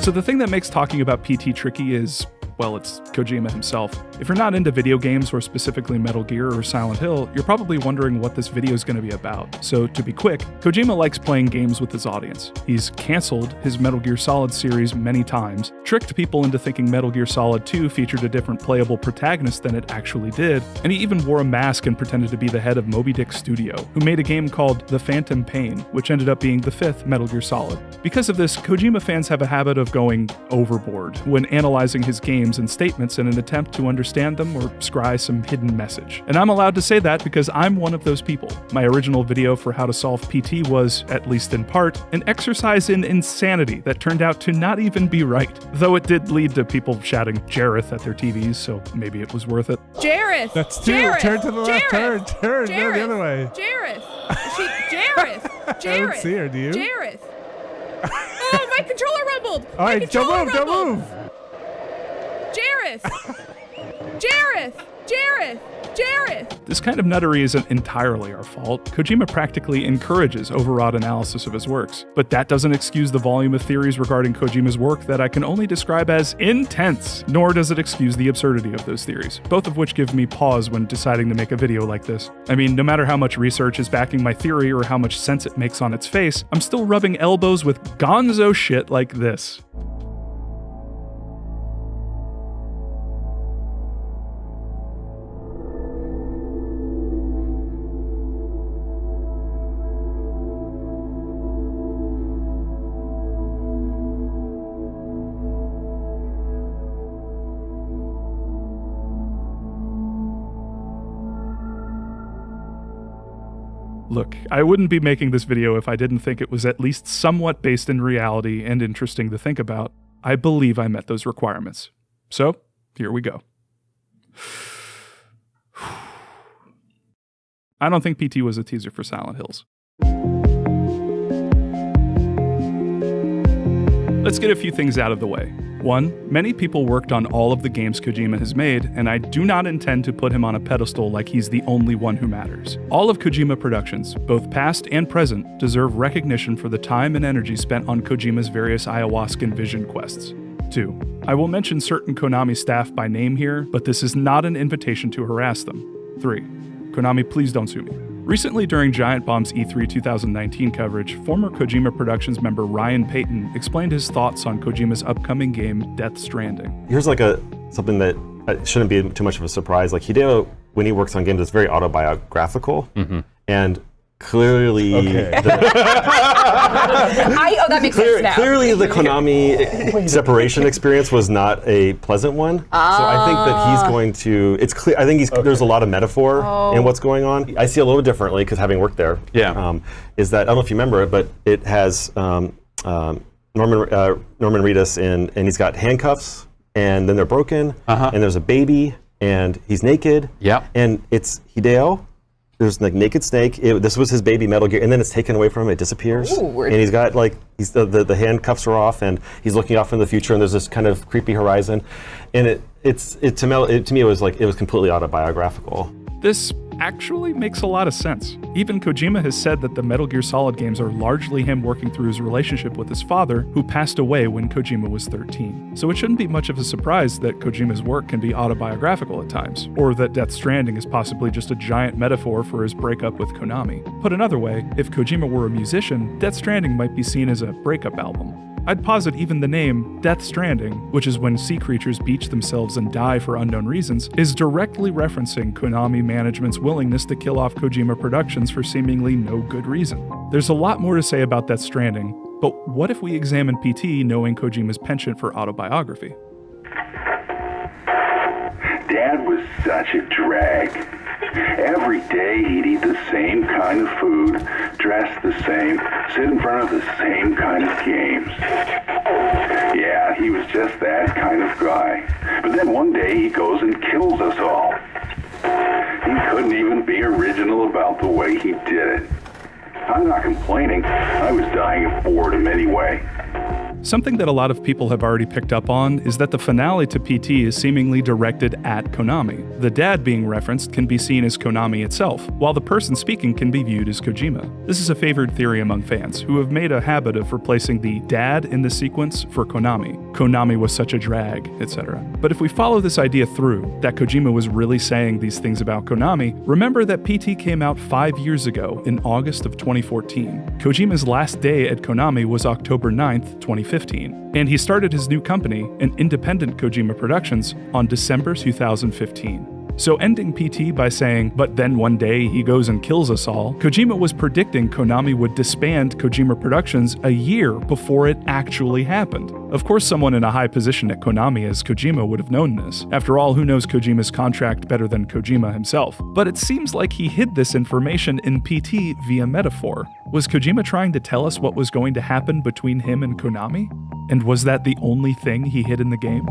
So the thing that makes talking about P.T. tricky is, well, it's Kojima himself. If you're not into video games, or specifically Metal Gear or Silent Hill, you're probably wondering what this video is going to be about. So to be quick, Kojima likes playing games with his audience. He's canceled his Metal Gear Solid series many times, tricked people into thinking Metal Gear Solid 2 featured a different playable protagonist than it actually did, and he even wore a mask and pretended to be the head of Moby Dick Studio, who made a game called The Phantom Pain, which ended up being the 5th Metal Gear Solid. Because of this, Kojima fans have a habit of going overboard when analyzing his games and statements in an attempt to understand them or scry some hidden message. And I'm allowed to say that because I'm one of those people. My original video for how to solve PT was, at least in part, an exercise in insanity that turned out to not even be right. Though it did lead to people shouting Jareth at their TVs, so maybe it was worth it. Jareth! That's two. Jareth! Turn to the left. Jareth! Turn. Go the other way. Jareth! Jareth! I don't see her, do you? Jareth! Oh, my controller rumbled! All right, don't move! Jareth! Jareth! Jareth! Jareth! This kind of nuttery isn't entirely our fault. Kojima practically encourages overwrought analysis of his works, but that doesn't excuse the volume of theories regarding Kojima's work that I can only describe as intense, nor does it excuse the absurdity of those theories, both of which give me pause when deciding to make a video like this. I mean, no matter how much research is backing my theory or how much sense it makes on its face, I'm still rubbing elbows with gonzo shit like this. Look, I wouldn't be making this video if I didn't think it was at least somewhat based in reality and interesting to think about. I believe I met those requirements. So, here we go. I don't think PT was a teaser for Silent Hills. Let's get a few things out of the way. 1, many people worked on all of the games Kojima has made, and I do not intend to put him on a pedestal like he's the only one who matters. All of Kojima productions, both past and present, deserve recognition for the time and energy spent on Kojima's various ayahuascan vision quests. 2, I will mention certain Konami staff by name here, but this is not an invitation to harass them. 3, Konami, please don't sue me. Recently, during Giant Bomb's E3 2019 coverage, former Kojima Productions member Ryan Payton explained his thoughts on Kojima's upcoming game, Death Stranding. Here's something that shouldn't be too much of a surprise. Like Hideo, when he works on games, it's very autobiographical, and clearly, that makes sense now. Clearly, the Konami separation experience was not a pleasant one. So I think that he's going to. It's clear. I think there's a lot of metaphor in what's going on. I see it a little differently because having worked there. Yeah. Is that I don't know if you remember it, but it has Norman Reedus and he's got handcuffs, and then they're broken, and there's a baby, and he's naked. Yeah. And it's Hideo. There's like naked snake. This was his baby Metal Gear, and then it's taken away from him. It disappears, and he's got like the handcuffs are off, and he's looking off in the future, and there's this kind of creepy horizon, and to me it was completely autobiographical. This actually makes a lot of sense. Even Kojima has said that the Metal Gear Solid games are largely him working through his relationship with his father, who passed away when Kojima was 13. So it shouldn't be much of a surprise that Kojima's work can be autobiographical at times, or that Death Stranding is possibly just a giant metaphor for his breakup with Konami. Put another way, if Kojima were a musician, Death Stranding might be seen as a breakup album. I'd posit even the name Death Stranding, which is when sea creatures beach themselves and die for unknown reasons, is directly referencing Konami management's willingness to kill off Kojima Productions for seemingly no good reason. There's a lot more to say about Death Stranding, but what if we examine PT knowing Kojima's penchant for autobiography? Dad was such a drag. Every day he'd eat the same kind of food, dress the same, sit in front of the same kind of games. Yeah, he was just that kind of guy. But then one day he goes and kills us all. He couldn't even be original about the way he did it. I'm not complaining. I was dying of boredom anyway. Something that a lot of people have already picked up on is that the finale to PT is seemingly directed at Konami. The dad being referenced can be seen as Konami itself, while the person speaking can be viewed as Kojima. This is a favored theory among fans, who have made a habit of replacing the dad in the sequence for Konami. Konami was such a drag, etc. But if we follow this idea through, that Kojima was really saying these things about Konami, remember that PT came out 5 years ago in August of 2014. Kojima's last day at Konami was October 9th, 2015. And he started his new company, an independent Kojima Productions, on December 2015. So ending PT by saying, but then one day he goes and kills us all, Kojima was predicting Konami would disband Kojima Productions a year before it actually happened. Of course, someone in a high position at Konami as Kojima would have known this. After all, who knows Kojima's contract better than Kojima himself? But it seems like he hid this information in PT via metaphor. Was Kojima trying to tell us what was going to happen between him and Konami? And was that the only thing he hid in the game?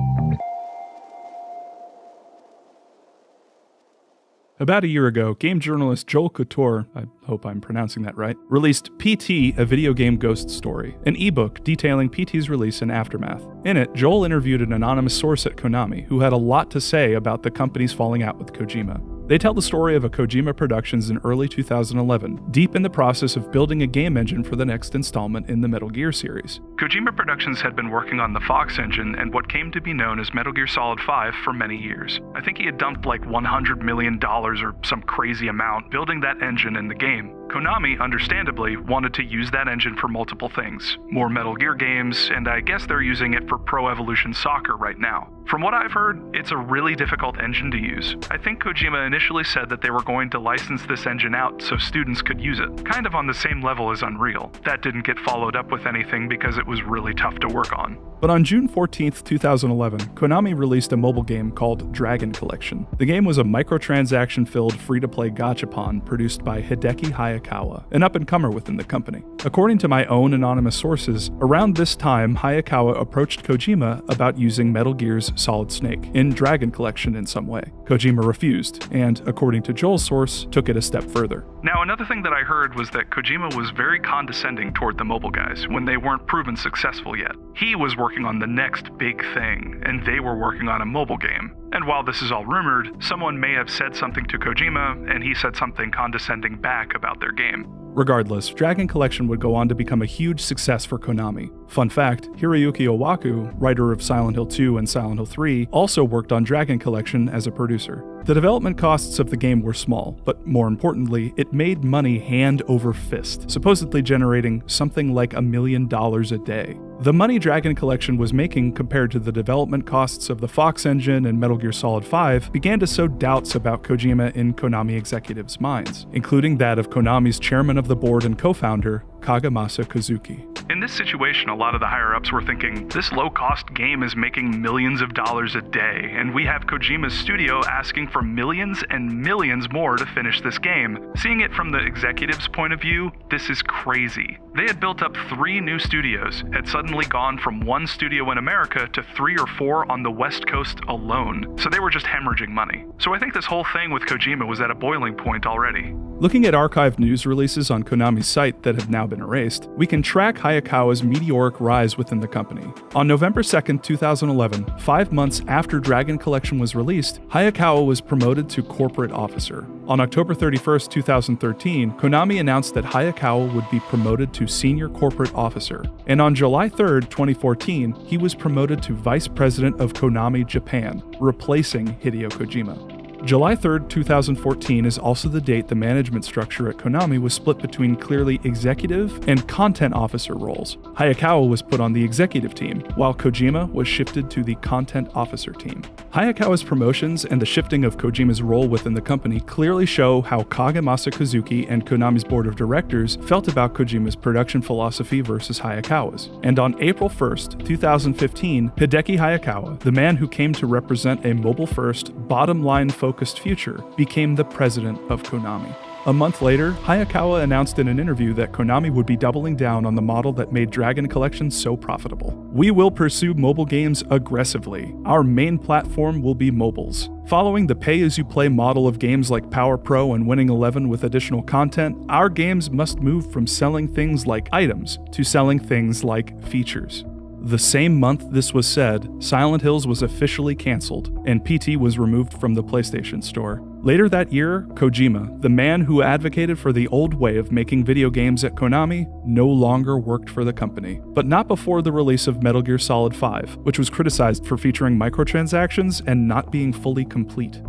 About a year ago, game journalist Joel Couture, I hope I'm pronouncing that right, released P.T., a video game ghost story, an ebook detailing P.T.'s release and aftermath. In it, Joel interviewed an anonymous source at Konami who had a lot to say about the company's falling out with Kojima. They tell the story of a Kojima Productions in early 2011, deep in the process of building a game engine for the next installment in the Metal Gear series. Kojima Productions had been working on the Fox engine and what came to be known as Metal Gear Solid 5 for many years. I think he had dumped like $100 million or some crazy amount building that engine in the game. Konami, understandably, wanted to use that engine for multiple things. More Metal Gear games, and I guess they're using it for Pro Evolution Soccer right now. From what I've heard, it's a really difficult engine to use. I think Kojima initially said that they were going to license this engine out so students could use it, kind of on the same level as Unreal. That didn't get followed up with anything because it was really tough to work on. But on June 14th, 2011, Konami released a mobile game called Dragon Collection. The game was a microtransaction-filled free-to-play gachapon produced by Hideki Hayakawa, an up-and-comer within the company. According to my own anonymous sources, around this time, Hayakawa approached Kojima about using Metal Gear's Solid Snake in Dragon Collection in some way. Kojima refused, and, according to Joel's source, took it a step further. Now, another thing that I heard was that Kojima was very condescending toward the mobile guys when they weren't proven successful yet. He was working on the next big thing, and they were working on a mobile game. And while this is all rumored, someone may have said something to Kojima, and he said something condescending back about their game. Regardless, Dragon Collection would go on to become a huge success for Konami. Fun fact, Hiroyuki Owaku, writer of Silent Hill 2 and Silent Hill 3, also worked on Dragon Collection as a producer. The development costs of the game were small, but more importantly, it made money hand over fist, supposedly generating something like $1 million a day. The money Dragon Collection was making compared to the development costs of the Fox engine and Metal Gear Solid 5 began to sow doubts about Kojima in Konami executives' minds, including that of Konami's chairman of the board and co-founder, Kagemasa Kazuki. In this situation, a lot of the higher-ups were thinking, this low-cost game is making millions of dollars a day, and we have Kojima's studio asking for millions and millions more to finish this game. Seeing it from the executives' point of view, this is crazy. They had built up 3 new studios, had suddenly gone from 1 studio in America to 3 or 4 on the West Coast alone, so they were just hemorrhaging money. So I think this whole thing with Kojima was at a boiling point already. Looking at archived news releases on Konami's site that have now been erased, we can track Hayakawa's meteoric rise within the company. On November 2nd, 2011, 5 months after Dragon Collection was released, Hayakawa was promoted to corporate officer. On October 31st, 2013, Konami announced that Hayakawa would be promoted to senior corporate officer. And on July 3rd, 2014, he was promoted to vice president of Konami Japan, replacing Hideo Kojima. July 3rd, 2014 is also the date the management structure at Konami was split between clearly executive and content officer roles. Hayakawa was put on the executive team, while Kojima was shifted to the content officer team. Hayakawa's promotions and the shifting of Kojima's role within the company clearly show how Kagemasa Kazuki and Konami's board of directors felt about Kojima's production philosophy versus Hayakawa's. And on April 1st, 2015, Hideki Hayakawa, the man who came to represent a mobile-first, bottom-line focused future, became the president of Konami. A month later, Hayakawa announced in an interview that Konami would be doubling down on the model that made Dragon Collection so profitable. "We will pursue mobile games aggressively. Our main platform will be mobiles." Following the pay-as-you-play model of games like Power Pro and Winning 11 with additional content, our games must move from selling things like items to selling things like features. The same month this was said, Silent Hills was officially cancelled, and PT was removed from the PlayStation Store. Later that year, Kojima, the man who advocated for the old way of making video games at Konami, no longer worked for the company. But not before the release of Metal Gear Solid 5, which was criticized for featuring microtransactions and not being fully complete.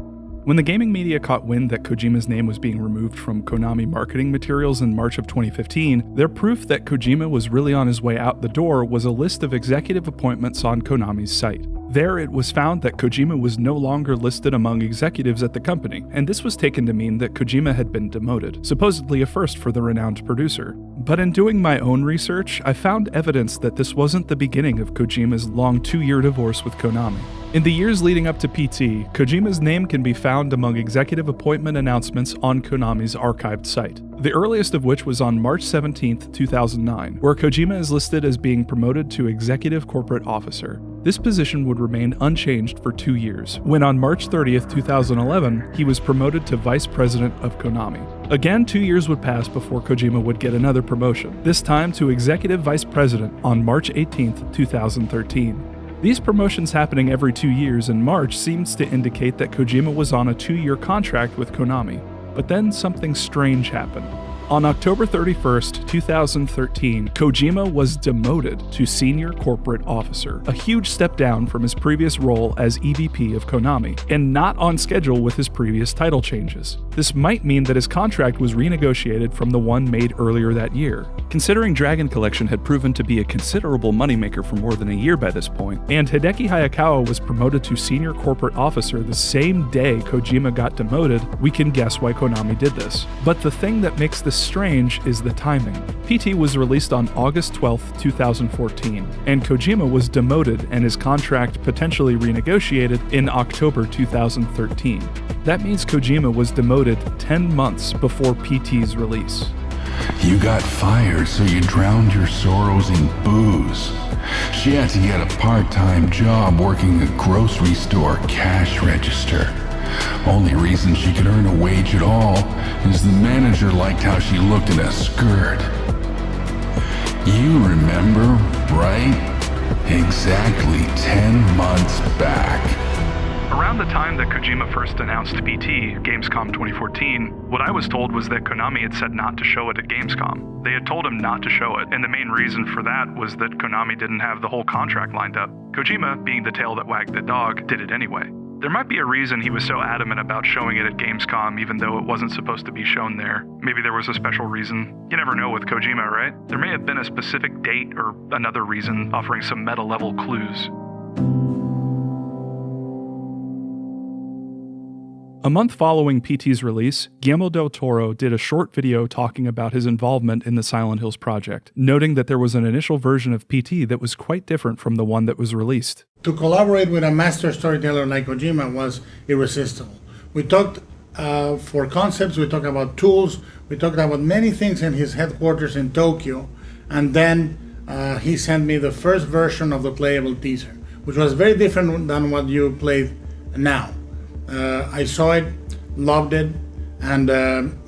When the gaming media caught wind that Kojima's name was being removed from Konami marketing materials in March of 2015, their proof that Kojima was really on his way out the door was a list of executive appointments on Konami's site. There, it was found that Kojima was no longer listed among executives at the company, and this was taken to mean that Kojima had been demoted, supposedly a first for the renowned producer. But in doing my own research, I found evidence that this wasn't the beginning of Kojima's long 2-year divorce with Konami. In the years leading up to PT, Kojima's name can be found among executive appointment announcements on Konami's archived site. The earliest of which was on March 17, 2009, where Kojima is listed as being promoted to Executive Corporate Officer. This position would remain unchanged for 2 years, when on March 30, 2011, he was promoted to Vice President of Konami. Again, 2 years would pass before Kojima would get another promotion, this time to Executive Vice President on March 18, 2013. These promotions happening every 2 years in March seems to indicate that Kojima was on a 2-year contract with Konami. But then something strange happened. On October 31st, 2013, Kojima was demoted to Senior Corporate Officer, a huge step down from his previous role as EVP of Konami, and not on schedule with his previous title changes. This might mean that his contract was renegotiated from the one made earlier that year. Considering Dragon Collection had proven to be a considerable moneymaker for more than a year by this point, and Hideki Hayakawa was promoted to Senior Corporate Officer the same day Kojima got demoted, we can guess why Konami did this. But the thing that makes this strange is the timing. PT was released on August 12, 2014, and Kojima was demoted and his contract potentially renegotiated in October 2013. That means Kojima was demoted 10 months before PT's release. You got fired, so you drowned your sorrows in booze. She had to get a part-time job working a grocery store cash register. Only reason she could earn a wage at all is the manager liked how she looked in a skirt. You remember, right? Exactly 10 months back. Around the time that Kojima first announced PT, Gamescom 2014, what I was told was that Konami had said not to show it at Gamescom. They had told him not to show it, and the main reason for that was that Konami didn't have the whole contract lined up. Kojima, being the tail that wagged the dog, did it anyway. There might be a reason he was so adamant about showing it at Gamescom even though it wasn't supposed to be shown there. Maybe there was a special reason. You never know with Kojima, right? There may have been a specific date or another reason offering some meta-level clues. A month following PT's release, Guillermo del Toro did a short video talking about his involvement in the Silent Hills project, noting that there was an initial version of PT that was quite different from the one that was released. To collaborate with a master storyteller like Kojima was irresistible. We talked for concepts, we talked about tools, we talked about many things in his headquarters in Tokyo, and then he sent me the first version of the playable teaser, which was very different than what you played now. I saw it, loved it, and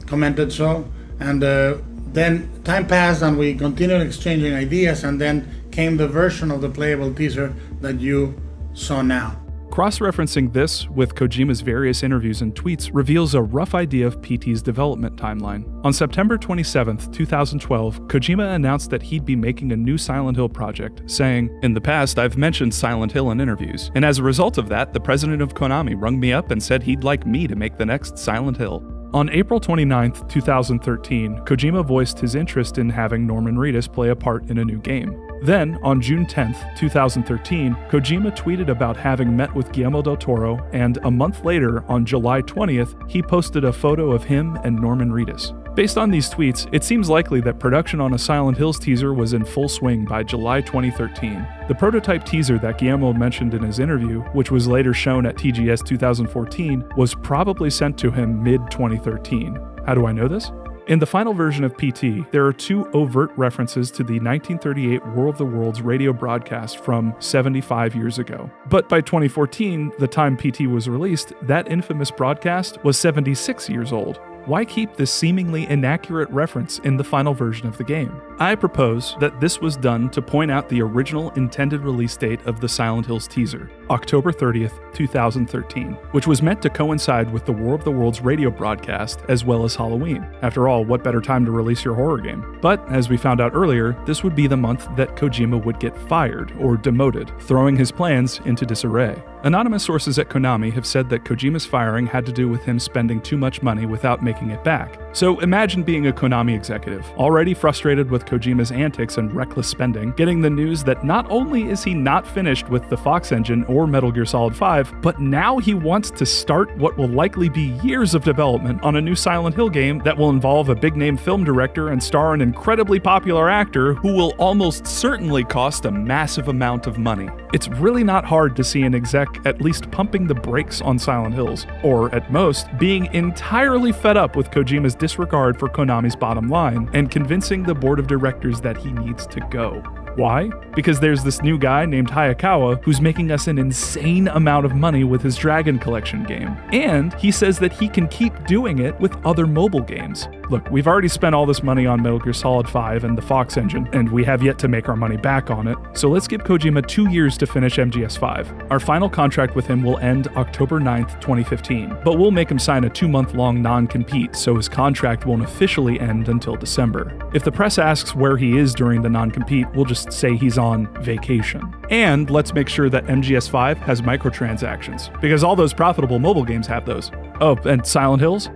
commented so. And then time passed and we continued exchanging ideas, and then came the version of the playable teaser that you saw now. Cross-referencing this with Kojima's various interviews and tweets reveals a rough idea of PT's development timeline. On September 27, 2012, Kojima announced that he'd be making a new Silent Hill project, saying, "In the past, I've mentioned Silent Hill in interviews, and as a result of that, the president of Konami rung me up and said he'd like me to make the next Silent Hill." On April 29, 2013, Kojima voiced his interest in having Norman Reedus play a part in a new game. Then, on June 10th, 2013, Kojima tweeted about having met with Guillermo del Toro, and a month later, on July 20th, he posted a photo of him and Norman Reedus. Based on these tweets, it seems likely that production on a Silent Hills teaser was in full swing by July 2013. The prototype teaser that Guillermo mentioned in his interview, which was later shown at TGS 2014, was probably sent to him mid-2013. How do I know this? In the final version of P.T., there are two overt references to the 1938 War of the Worlds radio broadcast from 75 years ago. But by 2014, the time P.T. was released, that infamous broadcast was 76 years old. Why keep this seemingly inaccurate reference in the final version of the game? I propose that this was done to point out the original intended release date of the Silent Hills teaser, October 30th, 2013, which was meant to coincide with the War of the Worlds radio broadcast as well as Halloween. After all, what better time to release your horror game? But, as we found out earlier, this would be the month that Kojima would get fired or demoted, throwing his plans into disarray. Anonymous sources at Konami have said that Kojima's firing had to do with him spending too much money without making it back. So imagine being a Konami executive, already frustrated with Kojima's antics and reckless spending, getting the news that not only is he not finished with the Fox engine or Metal Gear Solid 5, but now he wants to start what will likely be years of development on a new Silent Hill game that will involve a big-name film director and star an incredibly popular actor who will almost certainly cost a massive amount of money. It's really not hard to see an exec at least pumping the brakes on Silent Hills, or at most, being entirely fed up with Kojima's disregard for Konami's bottom line and convincing the board of directors that he needs to go. Why? Because there's this new guy named Hayakawa who's making us an insane amount of money with his Dragon Collection game. And he says that he can keep doing it with other mobile games. Look, we've already spent all this money on Metal Gear Solid 5 and the Fox engine, and we have yet to make our money back on it. So let's give Kojima 2 years to finish MGS5. Our final contract with him will end October 9th, 2015, but we'll make him sign a 2-month-long non-compete, so his contract won't officially end until December. If the press asks where he is during the non-compete, we'll just say he's on vacation. And let's make sure that MGS5 has microtransactions, because all those profitable mobile games have those. Oh, and Silent Hills?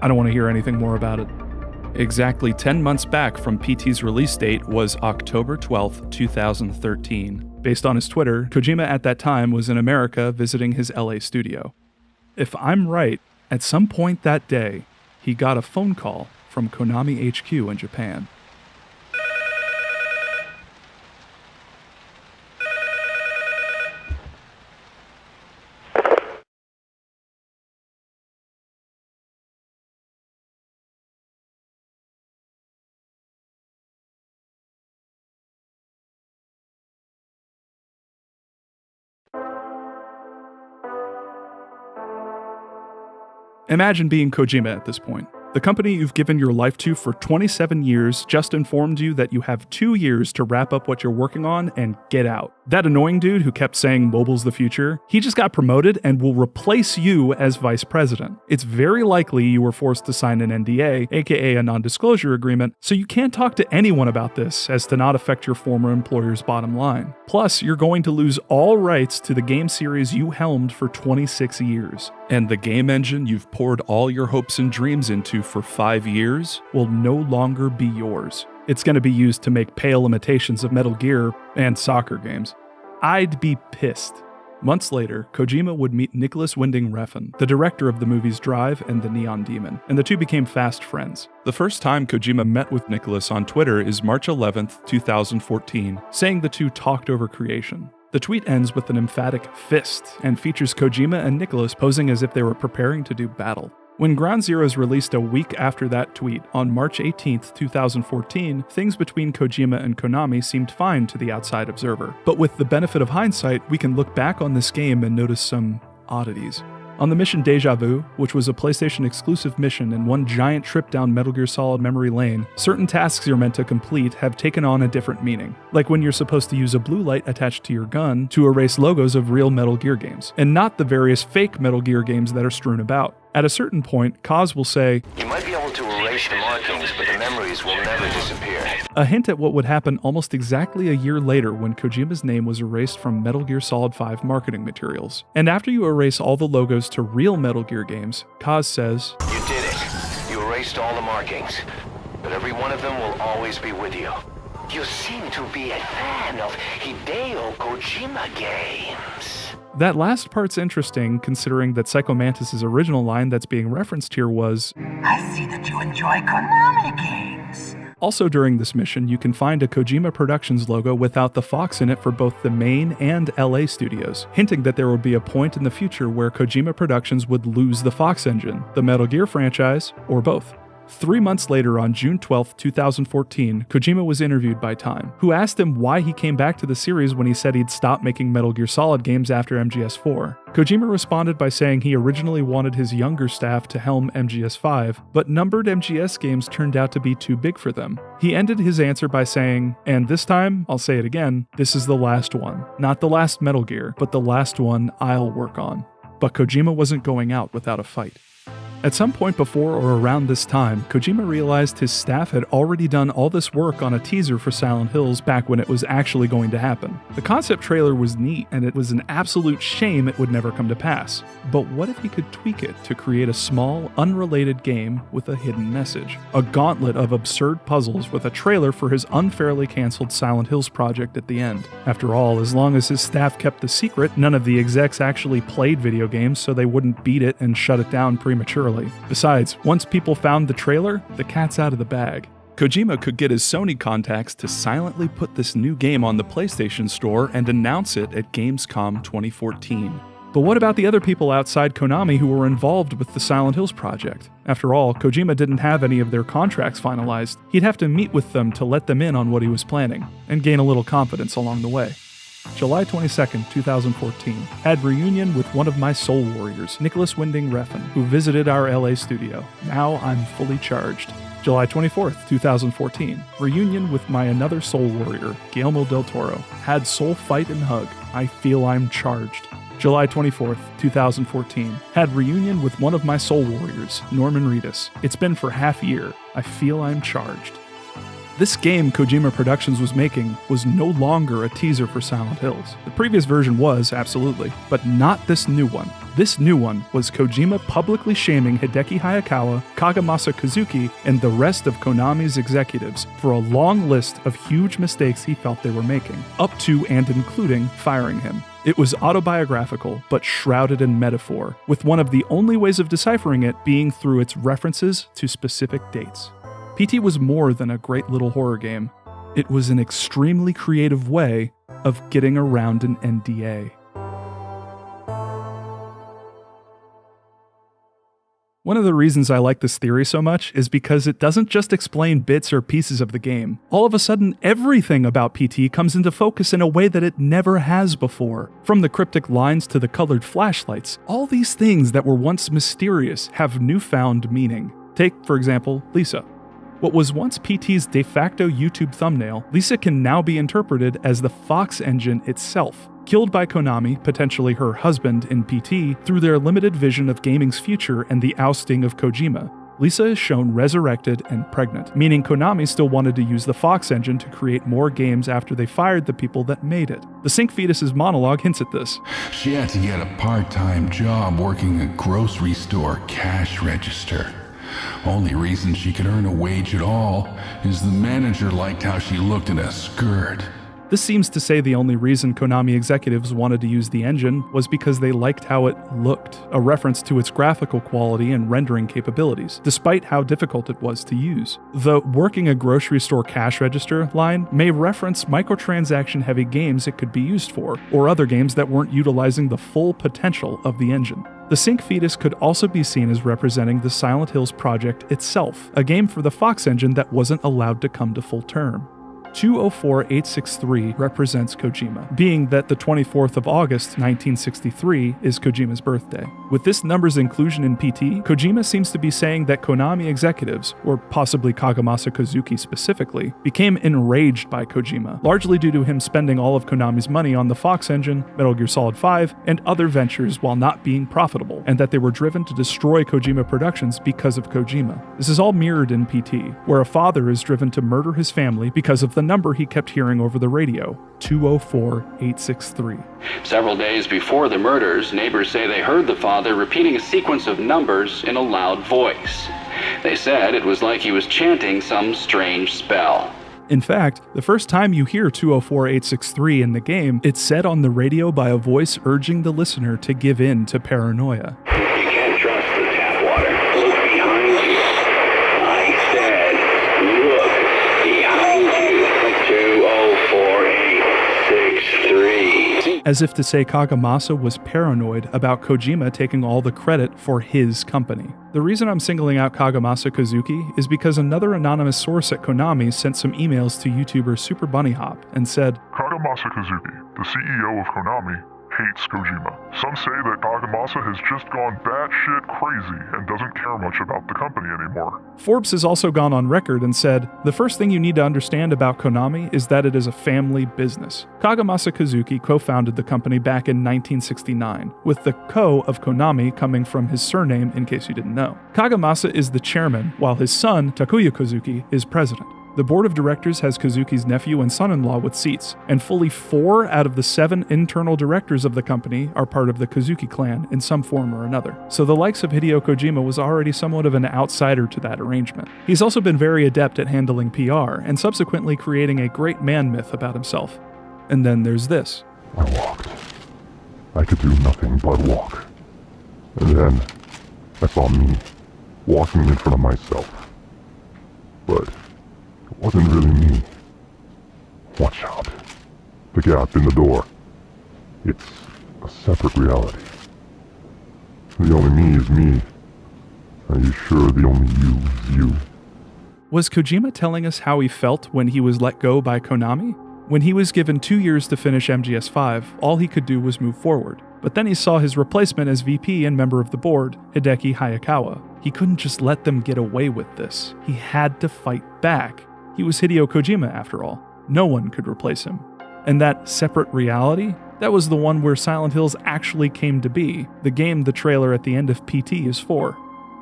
I don't want to hear anything more about it. Exactly 10 months back from P.T.'s release date was October 12th, 2013. Based on his Twitter, Kojima at that time was in America visiting his LA studio. If I'm right, at some point that day, he got a phone call from Konami HQ in Japan. Imagine being Kojima at this point. The company you've given your life to for 27 years just informed you that you have 2 years to wrap up what you're working on and get out. That annoying dude who kept saying mobile's the future, he just got promoted and will replace you as vice president. It's very likely you were forced to sign an NDA, aka a non-disclosure agreement, so you can't talk to anyone about this as to not affect your former employer's bottom line. Plus, you're going to lose all rights to the game series you helmed for 26 years. And the game engine you've poured all your hopes and dreams into for 5 years will no longer be yours. It's going to be used to make pale imitations of Metal Gear and soccer games. I'd be pissed. Months later, Kojima would meet Nicholas Winding Refn, the director of the movies Drive and The Neon Demon, and the two became fast friends. The first time Kojima met with Nicholas on Twitter is March 11th, 2014, saying the two talked over creation. The tweet ends with an emphatic fist and features Kojima and Nicholas posing as if they were preparing to do battle. When Ground Zeroes released a week after that tweet, on March 18th, 2014, things between Kojima and Konami seemed fine to the outside observer. But with the benefit of hindsight, we can look back on this game and notice some oddities. On the mission Deja Vu, which was a PlayStation exclusive mission and one giant trip down Metal Gear Solid memory lane, certain tasks you're meant to complete have taken on a different meaning. Like when you're supposed to use a blue light attached to your gun to erase logos of real Metal Gear games, and not the various fake Metal Gear games that are strewn about. At a certain point, Kaz will say, "You might be able to erase the markings, but the memories will never disappear." A hint at what would happen almost exactly a year later when Kojima's name was erased from Metal Gear Solid 5 marketing materials. And after you erase all the logos to real Metal Gear games, Kaz says, "You did it. You erased all the markings, but every one of them will always be with you. You seem to be a fan of Hideo Kojima games. That last part's interesting, considering that Psycho Mantis' original line that's being referenced here was, I see that you enjoy Konami games. Also during this mission, you can find a Kojima Productions logo without the fox in it for both the main and LA studios, hinting that there would be a point in the future where Kojima Productions would lose the Fox engine, the Metal Gear franchise, or both. 3 months later, on June 12, 2014, Kojima was interviewed by Time, who asked him why he came back to the series when he said he'd stopped making Metal Gear Solid games after MGS4. Kojima responded by saying he originally wanted his younger staff to helm MGS5, but numbered MGS games turned out to be too big for them. He ended his answer by saying, and this time, I'll say it again, this is the last one. Not the last Metal Gear, but the last one I'll work on. But Kojima wasn't going out without a fight. At some point before or around this time, Kojima realized his staff had already done all this work on a teaser for Silent Hills back when it was actually going to happen. The concept trailer was neat, and it was an absolute shame it would never come to pass. But what if he could tweak it to create a small, unrelated game with a hidden message? A gauntlet of absurd puzzles with a trailer for his unfairly canceled Silent Hills project at the end. After all, as long as his staff kept the secret, none of the execs actually played video games, so they wouldn't beat it and shut it down prematurely. Besides, once people found the trailer, the cat's out of the bag. Kojima could get his Sony contacts to silently put this new game on the PlayStation Store and announce it at Gamescom 2014. But what about the other people outside Konami who were involved with the Silent Hills project? After all, Kojima didn't have any of their contracts finalized. He'd have to meet with them to let them in on what he was planning, and gain a little confidence along the way. July 22, 2014, had reunion with one of my soul warriors, Nicholas Winding Refn, who visited our LA studio. Now I'm fully charged. July 24th, 2014, reunion with my another soul warrior, Guillermo del Toro. Had soul fight and hug. I feel I'm charged. July 24th, 2014, had reunion with one of my soul warriors, Norman Reedus. It's been for half a year. I feel I'm charged. This game Kojima Productions was making was no longer a teaser for Silent Hills. The previous version was, absolutely, but not this new one. This new one was Kojima publicly shaming Hideki Hayakawa, Kagemasa Kazuki, and the rest of Konami's executives for a long list of huge mistakes he felt they were making, up to and including firing him. It was autobiographical, but shrouded in metaphor, with one of the only ways of deciphering it being through its references to specific dates. P.T. was more than a great little horror game. It was an extremely creative way of getting around an NDA. One of the reasons I like this theory so much is because it doesn't just explain bits or pieces of the game. All of a sudden, everything about P.T. comes into focus in a way that it never has before. From the cryptic lines to the colored flashlights, all these things that were once mysterious have newfound meaning. Take, for example, Lisa. What was once P.T.'s de facto YouTube thumbnail, Lisa can now be interpreted as the Fox engine itself, killed by Konami, potentially her husband in P.T., through their limited vision of gaming's future and the ousting of Kojima. Lisa is shown resurrected and pregnant, meaning Konami still wanted to use the Fox engine to create more games after they fired the people that made it. The Sync Fetus's monologue hints at this. She had to get a part-time job working a grocery store cash register. Only reason she could earn a wage at all is the manager liked how she looked in a skirt. This seems to say the only reason Konami executives wanted to use the engine was because they liked how it looked, a reference to its graphical quality and rendering capabilities, despite how difficult it was to use. The working a grocery store cash register line may reference microtransaction-heavy games it could be used for, or other games that weren't utilizing the full potential of the engine. The Sync Fetus could also be seen as representing the Silent Hills project itself, a game for the Fox engine that wasn't allowed to come to full term. 204863 represents Kojima, being that the 24th of August 1963 is Kojima's birthday. With this number's inclusion in PT, Kojima seems to be saying that Konami executives, or possibly Kagemasa Kazuki specifically, became enraged by Kojima, largely due to him spending all of Konami's money on the Fox engine, Metal Gear Solid 5, and other ventures while not being profitable, and that they were driven to destroy Kojima Productions because of Kojima. This is all mirrored in PT, where a father is driven to murder his family because of the number he kept hearing over the radio, 204863. Several days before the murders, neighbors say they heard the father repeating a sequence of numbers in a loud voice. They said it was like he was chanting some strange spell. In fact, the first time you hear 204-863 in the game, it's said on the radio by a voice urging the listener to give in to paranoia. You can't trust the tap water. Look behind you. I said, look behind you. 204-863. As if to say Kagemasa was paranoid about Kojima taking all the credit for his company. The reason I'm singling out Kagemasa Kazuki is because another anonymous source at Konami sent some emails to YouTuber Super Bunny Hop and said, Kagemasa Kazuki, the CEO of Konami, hates Kojima. Some say that Kagemasa has just gone batshit crazy and doesn't care much about the company anymore. Forbes has also gone on record and said, the first thing you need to understand about Konami is that it is a family business. Kagemasa Kazuki co-founded the company back in 1969, with the ko of Konami coming from his surname in case you didn't know. Kagemasa is the chairman, while his son, Takuya Kazuki, is president. The board of directors has Kazuki's nephew and son-in-law with seats, and fully 4 out of the 7 internal directors of the company are part of the Kazuki clan in some form or another. So the likes of Hideo Kojima was already somewhat of an outsider to that arrangement. He's also been very adept at handling PR, and subsequently creating a great man myth about himself. And then there's this. I walked. I could do nothing but walk. And then I saw me walking in front of myself. But it wasn't really me. Watch out. The gap in the door. It's a separate reality. The only me is me. Are you sure the only you is you? Was Kojima telling us how he felt when he was let go by Konami? When he was given 2 years to finish MGS5, all he could do was move forward. But then he saw his replacement as VP and member of the board, Hideki Hayakawa. He couldn't just let them get away with this. He had to fight back. He was Hideo Kojima after all. No one could replace him. And that separate reality, that was the one where Silent Hills actually came to be, the game the trailer at the end of PT is for.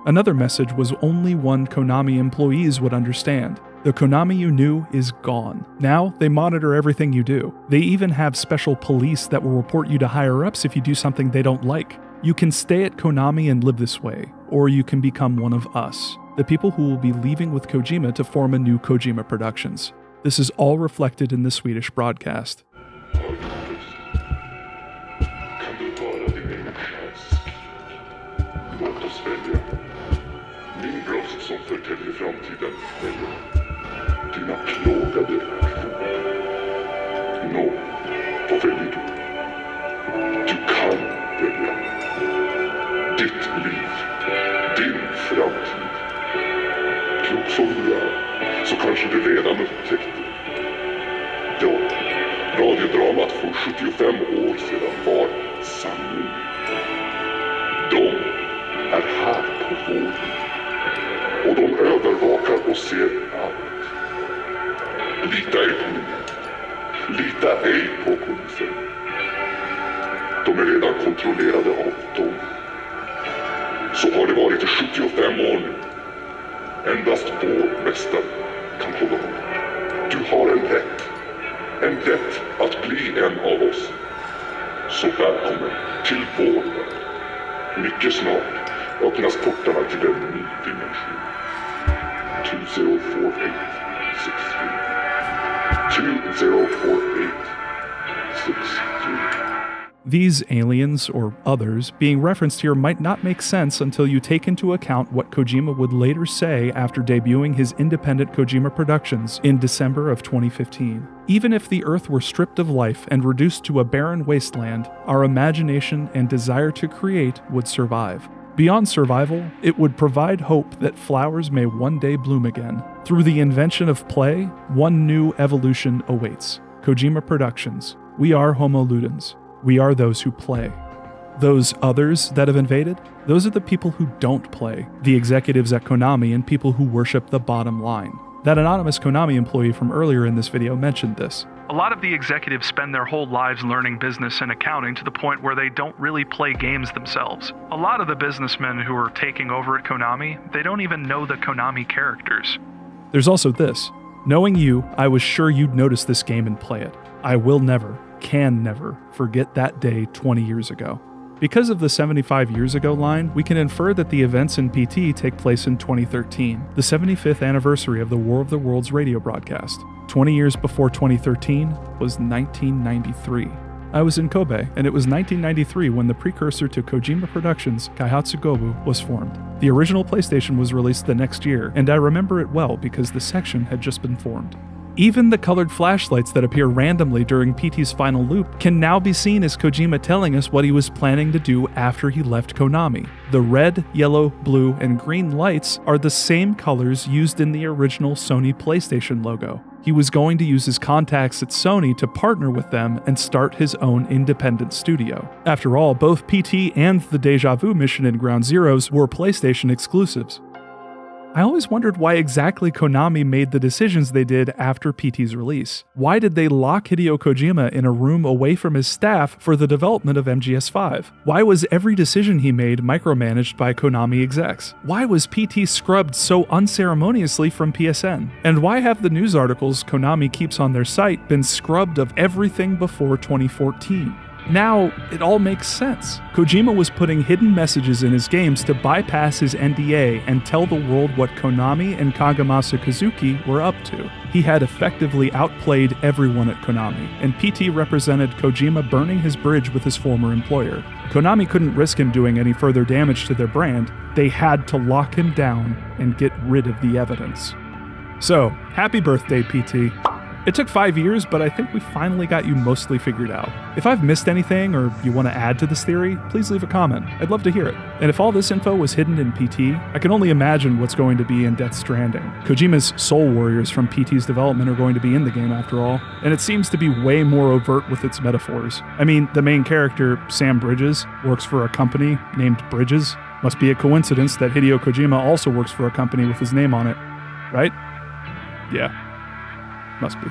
Another message was only one Konami employees would understand. The Konami you knew is gone. Now, they monitor everything you do. They even have special police that will report you to higher-ups if you do something they don't like. You can stay at Konami and live this way, or you can become one of us, the people who will be leaving with Kojima to form a new Kojima Productions. This is all reflected in the Swedish broadcast. Dina plågade nå, vad väljer du? Du kan välja ditt liv, din framtid. Klok som du är, så kanske du redan upptäckte. Ja, radiodramat för 75 år sedan var sanning. De är här på vården, och de övervakar och ser allt. Lita ej på mig. Lita ej på polisen. De är redan kontrollerade av dem. Så har det varit i 75 år nu. Endast vår mästare kan hålla dem. Du har en rätt. En rätt att bli en av oss. Så välkommen till vår värld. Mycket snart öppnas portarna till en ny dimension. 204863. 204863. These aliens, or others, being referenced here might not make sense until you take into account what Kojima would later say after debuting his independent Kojima Productions in December of 2015. Even if the Earth were stripped of life and reduced to a barren wasteland, our imagination and desire to create would survive. Beyond survival, it would provide hope that flowers may one day bloom again. Through the invention of play, one new evolution awaits. Kojima Productions. We are Homo Ludens. We are those who play. Those others that have invaded, those are the people who don't play, the executives at Konami and people who worship the bottom line. That anonymous Konami employee from earlier in this video mentioned this. A lot of the executives spend their whole lives learning business and accounting to the point where they don't really play games themselves. A lot of the businessmen who are taking over at Konami, they don't even know the Konami characters. There's also this. Knowing you, I was sure you'd notice this game and play it. I will never, can never, forget that day 20 years ago. Because of the 75 years ago line, we can infer that the events in PT take place in 2013, the 75th anniversary of the War of the Worlds radio broadcast. 20 years before 2013 was 1993. I was in Kobe, and it was 1993 when the precursor to Kojima Productions, Kaihatsu Gobu, was formed. The original PlayStation was released the next year, and I remember it well because the section had just been formed. Even the colored flashlights that appear randomly during PT's final loop can now be seen as Kojima telling us what he was planning to do after he left Konami. The red, yellow, blue, and green lights are the same colors used in the original Sony PlayStation logo. He was going to use his contacts at Sony to partner with them and start his own independent studio. After all, both PT and the Deja Vu mission in Ground Zeroes were PlayStation exclusives. I always wondered why exactly Konami made the decisions they did after PT's release. Why did they lock Hideo Kojima in a room away from his staff for the development of MGS5? Why was every decision he made micromanaged by Konami execs? Why was PT scrubbed so unceremoniously from PSN? And why have the news articles Konami keeps on their site been scrubbed of everything before 2014? Now, it all makes sense. Kojima was putting hidden messages in his games to bypass his NDA and tell the world what Konami and Kagemasa Kazuki were up to. He had effectively outplayed everyone at Konami, and PT represented Kojima burning his bridge with his former employer. Konami couldn't risk him doing any further damage to their brand. They had to lock him down and get rid of the evidence. So, happy birthday, PT. It took 5 years, but I think we finally got you mostly figured out. If I've missed anything or you want to add to this theory, please leave a comment. I'd love to hear it. And if all this info was hidden in PT, I can only imagine what's going to be in Death Stranding. Kojima's soul warriors from PT's development are going to be in the game after all, and it seems to be way more overt with its metaphors. I mean, the main character, Sam Bridges, works for a company named Bridges. Must be a coincidence that Hideo Kojima also works for a company with his name on it, right? Yeah. Must be.